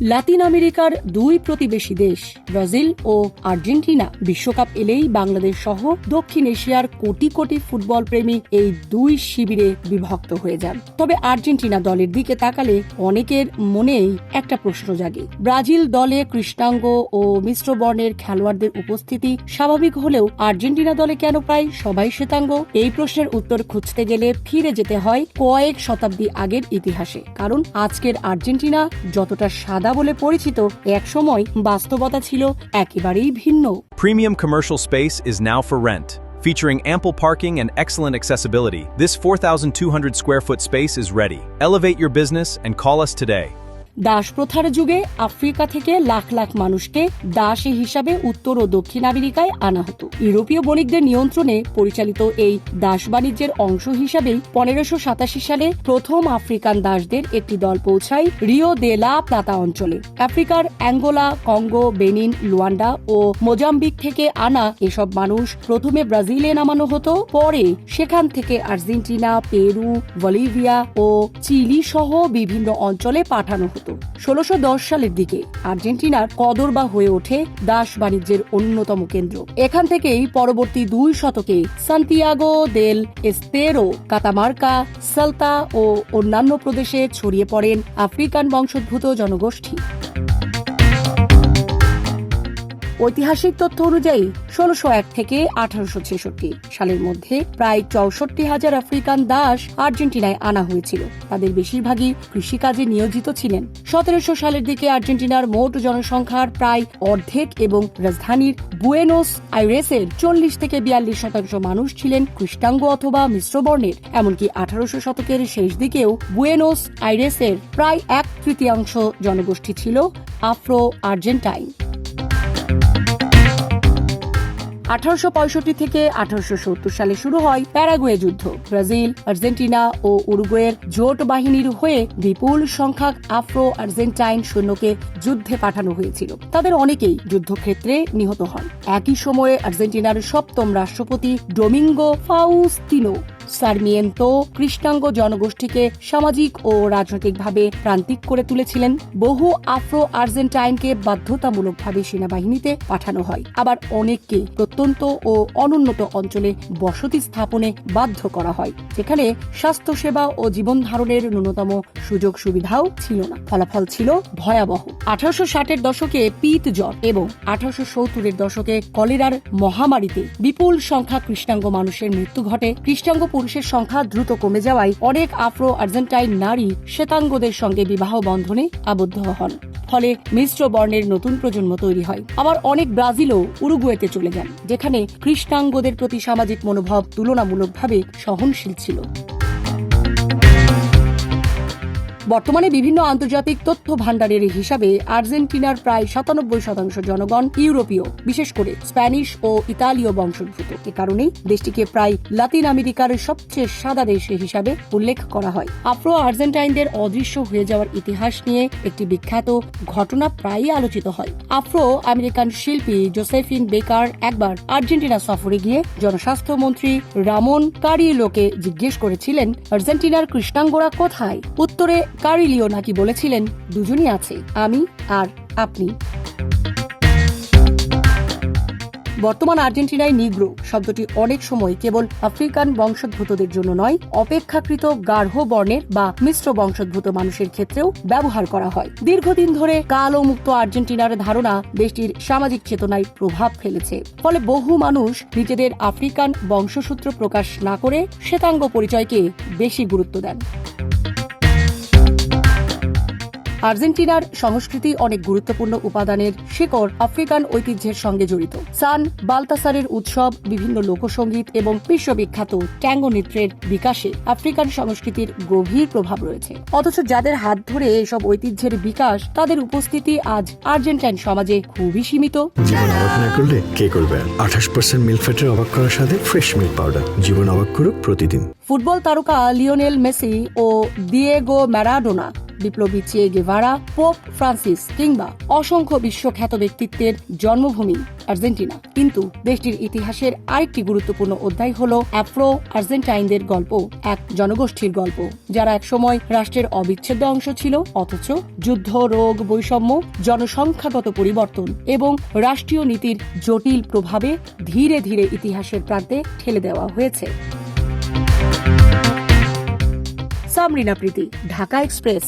লাতিন আমেরিকার দুই প্রতিবেশী দেশ ব্রাজিল ও আর্জেন্টিনা বিশ্বকাপ এলেই বাংলাদেশ সহ দক্ষিণ এশিয়ার কোটি কোটি ফুটবল প্রেমী এই দুই শিবিরে বিভক্ত হয়ে যান। তবে আর্জেন্টিনা দলের দিকে তাকালে অনেকের মনেই একটা প্রশ্ন জাগে। ব্রাজিল দলে কৃষ্ণাঙ্গ ও মিশ্র বর্ণের খেলোয়াড়দের উপস্থিতি স্বাভাবিক হলেও আর্জেন্টিনা দলে কেন প্রায় সবাই শ্বেতাঙ্গ? এই প্রশ্নের উত্তর খুঁজতে গেলে ফিরে যেতে হয় কয়েক শতাব্দী আগের ইতিহাসে। কারণ আজকের আর্জেন্টিনা যতটা সাদা বলে পরিচিত, এক সময় বাস্তবতা ছিল একেবারেই ভিন্ন। Premium commercial space is now for rent. Featuring ample parking and excellent accessibility, this 4,200 square foot space is ready. Elevate your business and call us today. Das প্রথার যুগে আফ্রিকা থেকে লাখ লাখ মানুষকে দাসী হিসাবে উত্তর ও দক্ষিণ আমেরিকায় আনা হতো। ইউরোপীয় বণিকদের নিয়ন্ত্রণে পরিচালিত এই দাস বাণিজ্যের অংশ হিসাবেই 1587 সালে প্রথম আফ্রিকান দাসদের একটি দল পৌঁছায় রিও দে লা প্লাতা অঞ্চলে। আফ্রিকার অ্যাঙ্গোলা, কঙ্গো, বেনিন, লুয়ান্ডা ও মোজাম্বিক থেকে আনা এসব মানুষ প্রথমে ব্রাজিলে নামানো হতো, পরে সেখান থেকে আর্জেন্টিনা, পেরু, বলিভিয়া ও চিলি সহ বিভিন্ন অঞ্চলে পাঠানো হতো। 1610 সালের দিকে আর্জেন্টিনার কদরবা হয়ে ওঠে দাস বাণিজ্যের অন্যতম কেন্দ্র। এখান থেকেই পরবর্তী 2 শতকে সান্তিয়াগো দেল এস্তেরো, কাতামার্কা, সালতা ও অন্যান্য প্রদেশে ছড়িয়ে পড়েন আফ্রিকান বংশোদ্ভূত জনগোষ্ঠী। ঐতিহাসিক তথ্য অনুযায়ী 1601 থেকে 1866 সালের মধ্যে প্রায় 64,000 আফ্রিকান দাস আর্জেন্টিনায় আনা হয়েছিল। তাদের বেশিরভাগই কৃষিকাজে নিয়োজিত ছিলেন। 1700 সালের দিকে আর্জেন্টিনার মোট জনসংখ্যার প্রায় অর্ধেক এবং রাজধানীর বুয়েনোস আইরেসের 40 থেকে 42% মানুষ ছিলেন কৃষ্ণাঙ্গ অথবা মিশ্র বর্ণের। এমনকি 1800 শতকের শেষ দিকেও বুয়েনোস আইরেসের প্রায় 1/3 জনগোষ্ঠী ছিল আফ্রো আর্জেন্টাইন। 1865 থেকে 1870 সালে শুরু হয় প্যারাগুয়ে যুদ্ধ। ব্রাজিল, আর্জেন্টিনা ও উরুগুয়ের জোট বাহিনীর হয়ে বিপুল সংখ্যক আফ্রো আর্জেন্টাইন সৈন্যকে যুদ্ধে পাঠানো হয়েছিল। তাদের অনেকেই যুদ্ধক্ষেত্রে নিহত হন। একই সময়ে আর্জেন্টিনার 7ম রাষ্ট্রপতি ডোমিঙ্গো ফাউস্তিনো সারমিয়েন্তো কৃষ্ণাঙ্গ জনগোষ্ঠীকে সামাজিক ও রাজনৈতিকভাবে প্রান্তিক করে তুলেছিলেন। বহু আফ্রো আর্জেন্টাইনকে বাধ্যতামূলকভাবে সেনাবাহিনীতে পাঠানো হয়, আবার অনেককে প্রত্যন্ত ও অনুন্নত অঞ্চলে বসতি স্থাপনে বাধ্য করা হয়, যেখানে স্বাস্থ্যসেবা ও জীবন ধারণের ন্যূনতম সুযোগ সুবিধাও ছিল না। ফলাফল ছিল ভয়াবহ। 1860-এর দশকে পিত জ্বর এবং 1870-এর দশকে কলেরার মহামারীতে বিপুল সংখ্যা কৃষ্ণাঙ্গ মানুষের মৃত্যু ঘটে। কৃষ্ণাঙ্গ পুরুষের সংখ্যা দ্রুত কমে যাওয়ায় অনেক আফ্রো আর্জেন্টাইন নারী শ্বেতাঙ্গদের সঙ্গে বিবাহ বন্ধনে আবদ্ধ হন। ফলে মিশ্র বর্ণের নতুন প্রজন্ম তৈরি হয়। আবার অনেক ব্রাজিলও উরুগুয়েতে চলে যান, যেখানে কৃষ্ণাঙ্গদের প্রতি সামাজিক মনোভাব তুলনামূলকভাবে সহনশীল ছিল। বর্তমানে বিভিন্ন আন্তর্জাতিক তথ্য ভান্ডারের হিসাবে আর্জেন্টিনার প্রায় 97% জনগণ ইউরোপীয়, বিশেষ করে স্প্যানিশ ও ইতালীয় বংশোদ্ভূত। এ কারণেই দেশটিকে প্রায় লাতিন আমেরিকার সবচেয়ে সাদা দেশ হিসাবে উল্লেখ করা হয়। আফ্রো আর্জেন্টাইনদের অদৃশ্য হয়ে যাওয়ার ইতিহাস নিয়ে একটি বিখ্যাত ঘটনা প্রায়ই আলোচিত হয়। আফ্রো আমেরিকান শিল্পী জোসেফিন বেকার একবার আর্জেন্টিনা সফরে গিয়ে জনস্বাস্থ্য মন্ত্রী রামন কারিলোকে জিজ্ঞেস করেছিলেন, আর্জেন্টিনার কৃষ্ণাঙ্গরা কোথায়? উত্তরে কারিলিও নাকি বলেছিলেন, দুজনই আছে, আমি আর আপনি। বর্তমান আর্জেন্টিনায় নিগ্রো শব্দটি অনেক সময় কেবল আফ্রিকান বংশোদ্ভূতদের জন্য নয়, অপেক্ষাকৃত গাঢ় বর্ণের বা মিশ্র বংশোদ্ভূত মানুষের ক্ষেত্রেও ব্যবহার করা হয়। দীর্ঘদিন ধরে কালো মুক্ত আর্জেন্টিনার ধারণা দেশটির সামাজিক চেতনায় প্রভাব ফেলেছে। ফলে বহু মানুষ নিজেদের আফ্রিকান বংশসূত্র প্রকাশ না করে শ্বেতাঙ্গ পরিচয়কে বেশি গুরুত্ব দেন। আর্জেন্টিনার সংস্কৃতি অনেক গুরুত্বপূর্ণ উপাদানের শিকড় আফ্রিকান ঐতিহ্যের সঙ্গে জড়িত। সান বালতাসারের উৎসব, বিভিন্ন লোকসঙ্গীত এবং বিশ্ববিখ্যাত ট্যাঙ্গো নৃত্যের বিকাশে আফ্রিকান সংস্কৃতির গভীর প্রভাব রয়েছে। অথচ যাদের হাত ধরে এসব ঐতিহ্যের বিকাশ, তাদের উপস্থিতি আজ আর্জেন্টাইন সমাজে খুবই সীমিত। জীবন অবাক না করলে কে করবে? 28% মিল্ক ফ্যাটের অবাক করার সাথে ফ্রেশ মিল্ক পাউডার। জীবন অবাক করুক প্রতিদিন। ফুটবল তারকা লিওনেল মেসি ও দিয়েগো ম্যারাডোনা বিপ্লবী চে গেভারা, পোপ ফ্রান্সিস কিংবা অসংখ্য বিশ্বখ্যাত ব্যক্তিত্বের জন্মভূমি আর্জেন্টিনা। কিন্তু দেশটির ইতিহাসের আরেকটি গুরুত্বপূর্ণ অধ্যায় হল আফ্রো আর্জেন্টাইনদের গল্প, এক জনগোষ্ঠীর গল্প যারা একসময় রাষ্ট্রের অবিচ্ছেদ্য অংশ ছিল, অথচ যুদ্ধ, রোগ, বৈষম্য, জনসংখ্যাগত পরিবর্তন এবং রাষ্ট্রীয় নীতির জটিল প্রভাবে ধীরে ধীরে ইতিহাসের প্রান্তে ঠেলে দেওয়া হয়েছে। সামরিনা প্রীতি, ঢাকা এক্সপ্রেস।